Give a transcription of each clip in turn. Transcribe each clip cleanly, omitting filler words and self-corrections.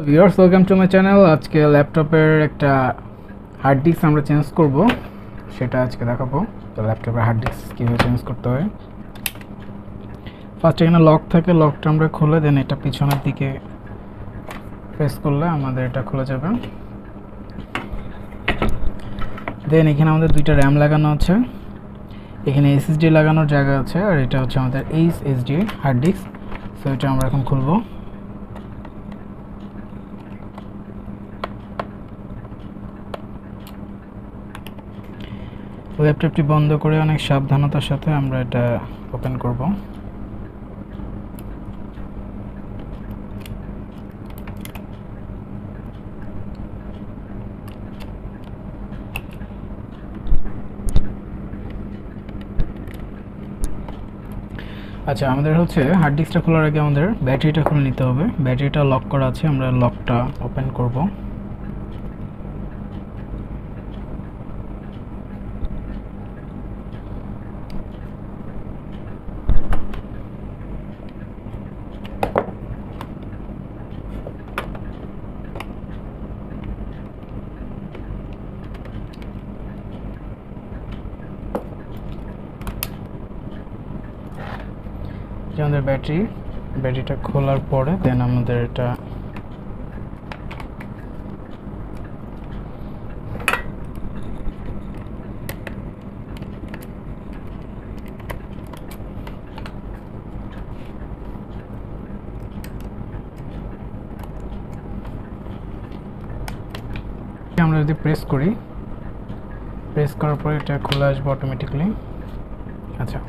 Viewers, welcome to my channel. আজকে ল্যাপটপের একটা হার্ড ডিস্ক আমরা চেঞ্জ করব, সেটা আজকে দেখাবো। তো ল্যাপটপের হার্ড ডিস্ক কীভাবে চেঞ্জ করতে হয়। ফার্স্ট এখানে লক থাকে, লকটা আমরা খুলে দেন এটা পিছনের দিকে প্রেস করলে আমাদের এটা খুলে যাবে। দেন এখানে আমাদের দুইটা র্যাম লাগানো আছে, এখানে এসএসডি লাগানোর জায়গা আছে, আর এটা হচ্ছে আমাদের এইচএসডি হার্ড ডিস্ক। সো এটা আমরা এখন খুলবো। ল্যাপটপটি বন্ধ করে অনেক সাবধানতার সাথে আমরা এটা ওপেন করব। আচ্ছা, আমাদের হচ্ছে হার্ড ডিস্কটা খোলার আগে আমাদের ব্যাটারিটা খুলে নিতে হবে। ব্যাটারিটা লক করা আছে, আমরা লকটা ওপেন করব। যে আমাদের ব্যাটারিটা খোলার পরে দেন আমাদের এটা আমরা যদি প্রেস করার পরে এটা খুলে আসবে অটোমেটিকলি। আচ্ছা,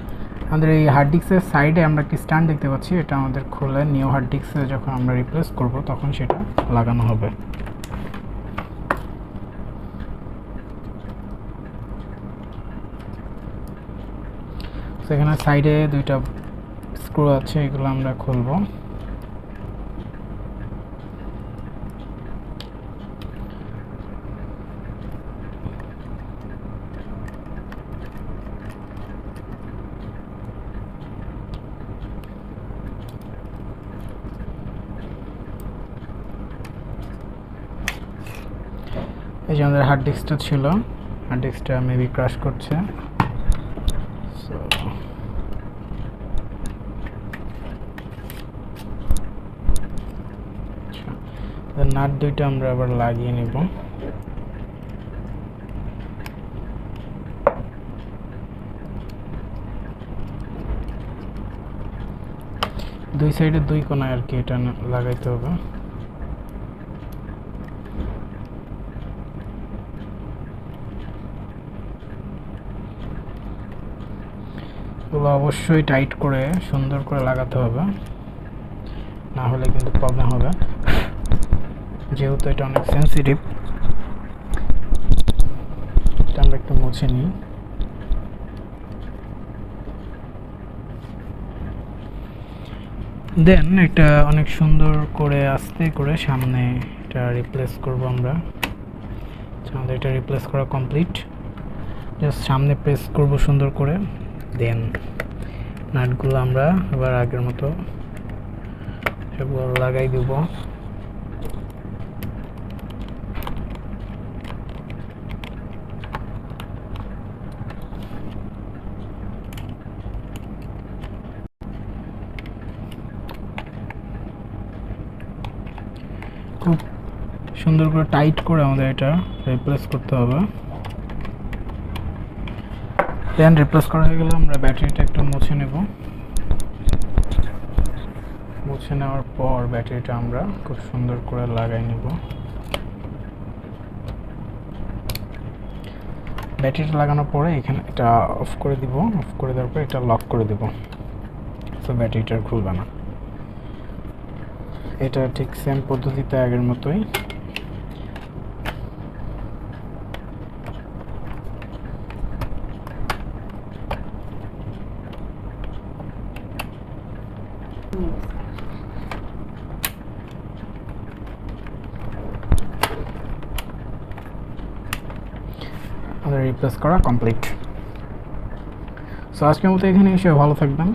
আমাদের এই হার্ড ডিস্কের সাইডে আমরা একটি স্ট্যান্ড দেখতে পাচ্ছি, এটা আমাদের খুলে নিউ হার্ড ডিস্কে যখন আমরা রিপ্লেস করব তখন সেটা লাগানো হবে। সেখানে সাইডে দুইটা স্ক্রু আছে, এগুলো আমরা খুলব। এই যে আমাদের হার্ড ডিস্কটা ছিল, হার্ড ডিস্কটা মেবি ক্র্যাশ করছে। নাট দুইটা আমরা আবার লাগিয়ে নিব। দুই সাইডে দুই কোণায় আর কি এটা লাগাইতে হবে। এগুলো অবশ্যই টাইট করে সুন্দর করে লাগাতে হবে, না হলে কিন্তু প্রবলেম হবে, যেহেতু এটা অনেক সেন্সিটিভ। এটা আমরা একটু মুছে নিই। দেন এটা অনেক সুন্দর করে আস্তে করে সামনে এটা রিপ্লেস করব আমরা। আমাদের এটা রিপ্লেস করা কমপ্লিট। জাস্ট সামনে প্রেস করব সুন্দর করে, দেন নাটগুলো আমরা আবার আগের মতো সবগুলো লাগাই দেব। খুব সুন্দর করে টাইট করে আমাদের এটা রিপ্লেস করতে হবে। দেন রিপ্লেস করা হয়ে গেলে আমরা ব্যাটারিটা একটু মুছে নেব। মুছে নেওয়ার পর ব্যাটারিটা আমরা খুব সুন্দর করে লাগাই নেব। ব্যাটারিটা লাগানোর পরে এখানে এটা অফ করে দিব। অফ করে দেওয়ার পর এটা লক করে দেব, তো ব্যাটারিটা খুলবে না। এটা ঠিক সেম পদ্ধতিতে আগের মতোই। আমাদের রিপ্লেস করা কমপ্লিট। সো আজকের মতো এখানে এসে ভালো থাকবেন।